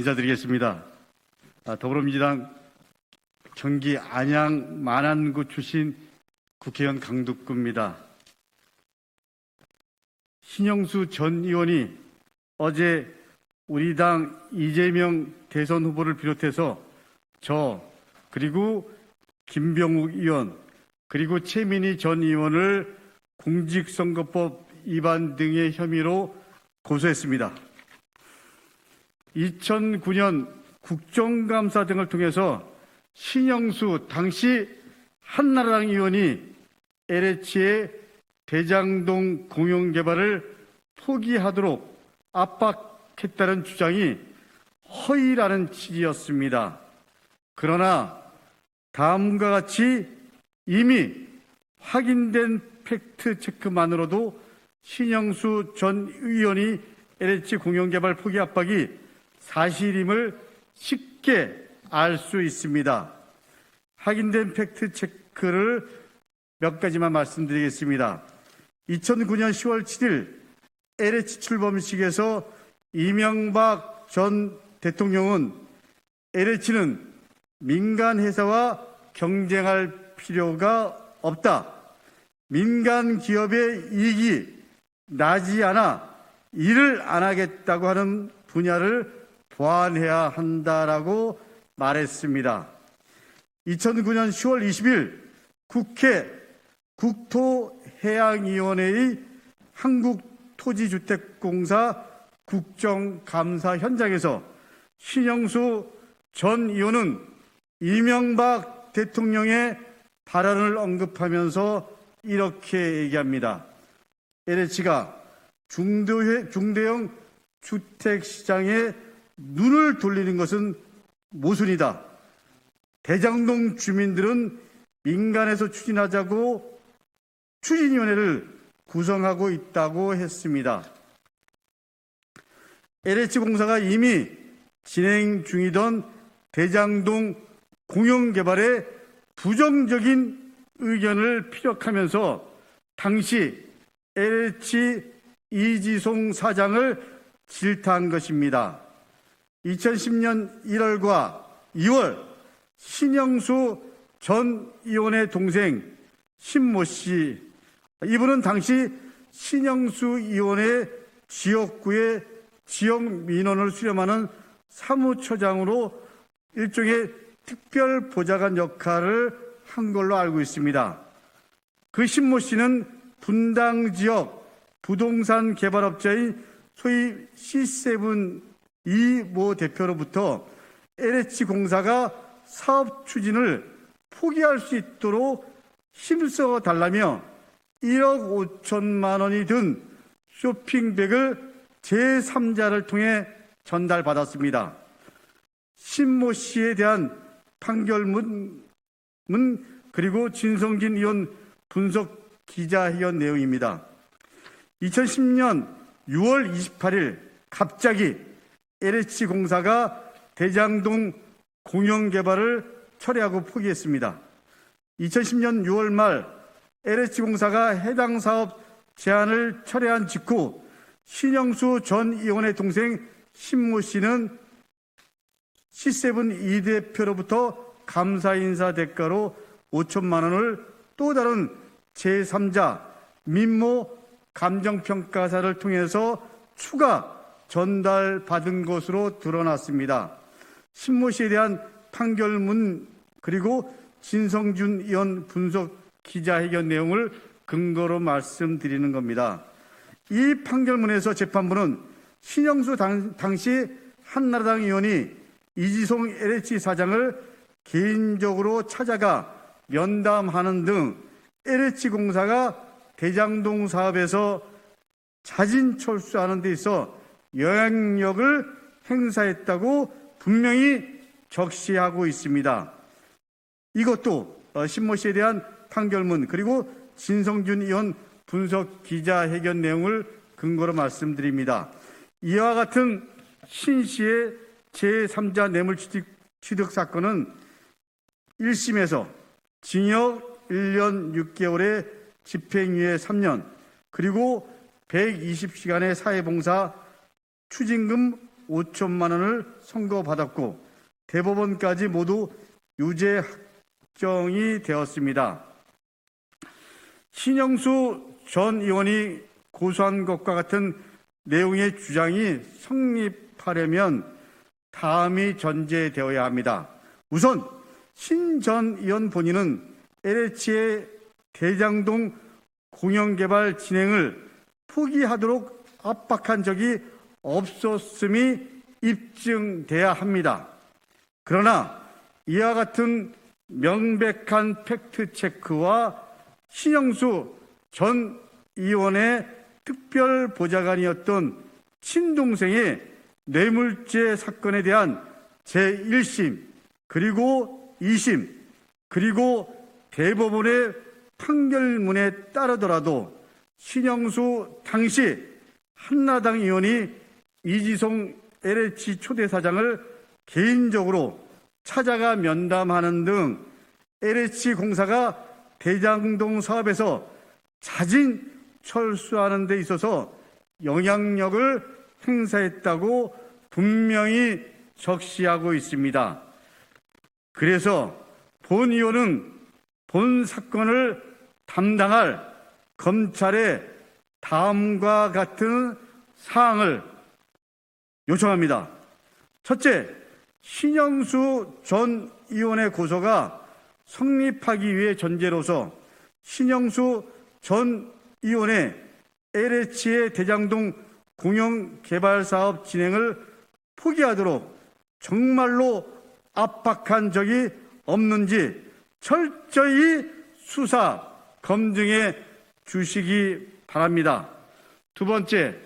인사드리겠습니다. 더불어민주당 경기 안양 만안구 출신 국회의원 강덕구입니다. 신영수 전 의원이 어제 우리 당 이재명 대선 후보를 비롯해서 그리고 김병욱 의원, 그리고 최민희 전 의원을 공직선거법 위반 등의 혐의로 고소했습니다. 2009년 국정감사 등을 통해서 신영수 당시 한나라당 의원이 LH의 대장동 공영개발을 포기하도록 압박했다는 주장이 허위라는 취지였습니다. 그러나 다음과 같이 이미 확인된 팩트체크만으로도 신영수 전 의원이 LH 공영개발 포기 압박이 사실임을 쉽게 알 수 있습니다. 확인된 팩트체크를 몇 가지만 말씀드리겠습니다. 2009년 10월 7일 LH 출범식에서 이명박 전 대통령은 LH는 민간 회사와 경쟁할 필요가 없다. 민간 기업의 이익이 나지 않아 일을 안 하겠다고 하는 분야를 보완해야 한다라고 말했습니다. 2009년 10월 20일 국회 국토해양위원회의 한국토지주택공사 국정감사 현장에서 신영수 전 의원은 이명박 대통령의 발언을 언급하면서 이렇게 얘기합니다. LH가 중대형 주택시장에 눈을 돌리는 것은 모순이다. 대장동 주민들은 민간에서 추진하자고 추진위원회를 구성하고 있다고 했습니다. LH공사가 이미 진행 중이던 대장동 공영개발에 부정적인 의견을 피력하면서 당시 LH 이지송 사장을 질타한 것입니다. 2010년 1월과 2월 신영수 전 의원의 동생 신모 씨, 이분은 당시 신영수 의원의 지역구에 지역 민원을 수렴하는 사무처장으로 일종의 특별 보좌관 역할을 한 걸로 알고 있습니다. 그 신모 씨는 분당 지역 부동산 개발업자인 소위 C7 이모 대표로부터 LH공사가 사업 추진을 포기할 수 있도록 힘써 달라며 1억 5천만 원이 든 쇼핑백을 제3자를 통해 전달받았습니다. 신모 씨에 대한 판결문 그리고 진성진 의원 분석 기자회견 내용입니다. 2010년 6월 28일 갑자기 LH공사가 대장동 공영개발을 철회하고 포기했습니다. 2010년 6월 말 LH공사가 해당 사업 제안을 철회한 직후 신영수 전 의원의 동생 신모 씨는 C7 이 대표로부터 감사 인사 대가로 5천만 원을 또 다른 제3자 민모 감정평가사를 통해서 추가 전달받은 것으로 드러났습니다. 신모 씨에 대한 판결문 그리고 진성준 의원 분석 기자회견 내용을 근거로 말씀드리는 겁니다. 이 판결문에서 재판부는 신영수 당시 한나라당 의원이 이지송 LH 사장을 개인적으로 찾아가 면담하는 등 LH공사가 대장동 사업에서 자진 철수하는 데 있어 영향력을 행사했다고 분명히 적시하고 있습니다. 이것도 신모 씨에 대한 판결문 그리고 진성준 의원 분석 기자회견 내용을 근거로 말씀드립니다. 이와 같은 신 씨의 제3자 뇌물취득 사건은 1심에서 징역 1년 6개월에 집행유예 3년 그리고 120시간의 사회봉사 추징금 5천만 원을 선고받았고 대법원까지 모두 유죄 확정이 되었습니다. 신영수 전 의원이 고소한 것과 같은 내용의 주장이 성립하려면 다음이 전제되어야 합니다. 우선 신 전 의원 본인은 LH의 대장동 공영개발 진행을 포기하도록 압박한 적이 없었음이 입증돼야 합니다. 그러나 이와 같은 명백한 팩트체크와 신영수 전 의원의 특별보좌관이었던 친동생의 뇌물죄 사건에 대한 제1심 그리고 2심 그리고 대법원의 판결문에 따르더라도 신영수 당시 한나라당 의원이 이지송 LH 초대사장을 개인적으로 찾아가 면담하는 등 LH공사가 대장동 사업에서 자진 철수하는 데 있어서 영향력을 행사했다고 분명히 적시하고 있습니다. 그래서 본 의원은 본 사건을 담당할 검찰에 다음과 같은 사항을 요청합니다. 첫째, 신영수 전 의원의 고소가 성립하기 위해 전제로서 신영수 전 의원의 LH의 대장동 공영개발사업 진행을 포기하도록 정말로 압박한 적이 없는지 철저히 수사, 검증해 주시기 바랍니다. 두 번째,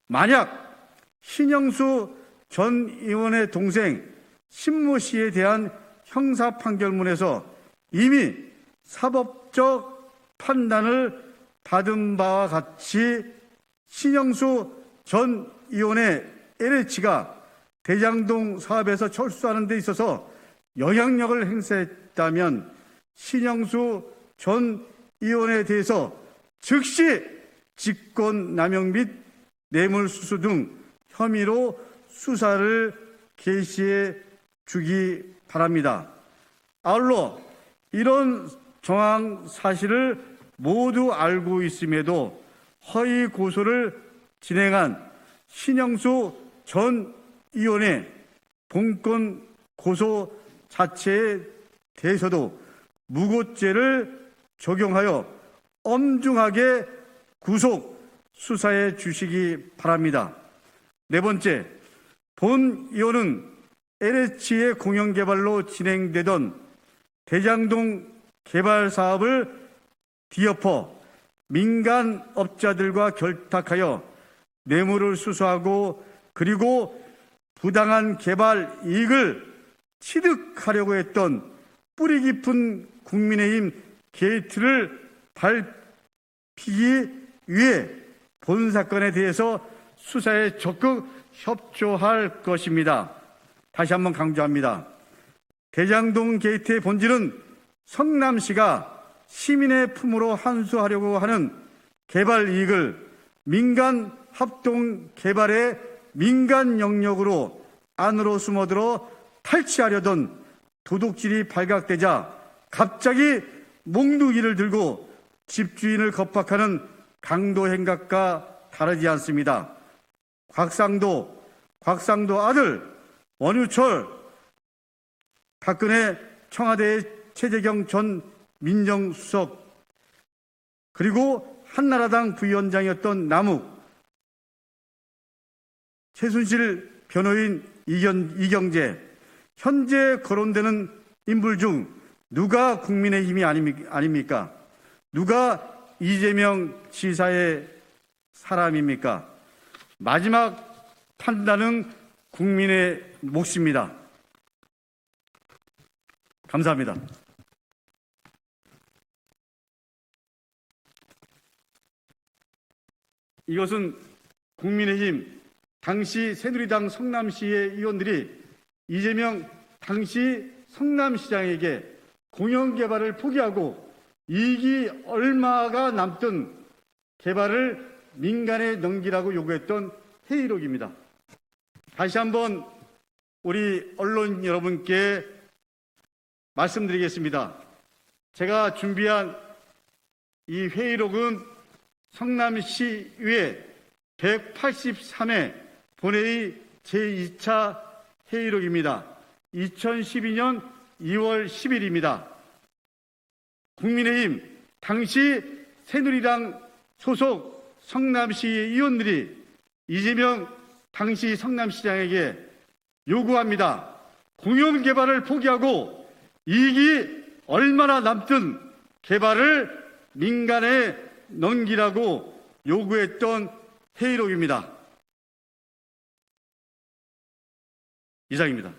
만약 신영수 전 의원의 동생 신모 씨에 대한 형사 판결문에서 이미 사법적 판단을 받은 바와 같이 신영수 전 의원의 LH가 대장동 사업에서 철수하는 데 있어서 영향력을 행사했다면 신영수 전 의원에 대해서 즉시 직권남용 및 뇌물수수 등 혐의로 수사를 개시해 주기 바랍니다. 아울러 이런 정황 사실을 모두 알고 있음에도 허위 고소를 진행한 신영수 전 의원의 본건 고소 자체에 대해서도 무고죄를 적용하여 엄중하게 구속 수사해 주시기 바랍니다. 네 번째, 본 의원은 LH의 공영개발로 진행되던 대장동 개발 사업을 뒤엎어 민간업자들과 결탁하여 뇌물을 수수하고 그리고 부당한 개발 이익을 취득하려고 했던 뿌리 깊은 국민의힘 게이트를 밟히기 위해 본 사건에 대해서 수사에 적극 협조할 것입니다. 다시 한번 강조합니다. 대장동 게이트의 본질은 성남시가 시민의 품으로 환수하려고 하는 개발 이익을 민간 합동 개발의 민간 영역으로 안으로 숨어들어 탈취하려던 도둑질이 발각되자 갑자기 몽둥이를 들고 집주인을 겁박하는 강도 행각과 다르지 않습니다. 곽상도 아들 원유철, 박근혜 청와대의 최재경 전 민정수석, 그리고 한나라당 부위원장이었던 남욱, 최순실 변호인 이경재, 현재 거론되는 인물 중 누가 국민의힘이 아닙니까? 누가 이재명 지사의 사람입니까? 마지막 판단은 국민의 몫입니다. 감사합니다. 이것은 국민의힘 당시 새누리당 성남시의 의원들이 이재명 당시 성남시장에게 공영개발을 포기하고 이익이 얼마가 남든 개발을 민간에 넘기라고 요구했던 회의록입니다. 다시 한번 우리 언론 여러분께 말씀드리겠습니다. 제가 준비한 이 회의록은 성남시의회 183회 본회의 제2차 회의록입니다. 2012년 2월 10일입니다. 국민의힘 당시 새누리당 소속 성남시의 의원들이 이재명 당시 성남시장에게 요구합니다. 공영개발을 포기하고 이익이 얼마나 남든 개발을 민간에 넘기라고 요구했던 회의록입니다. 이상입니다.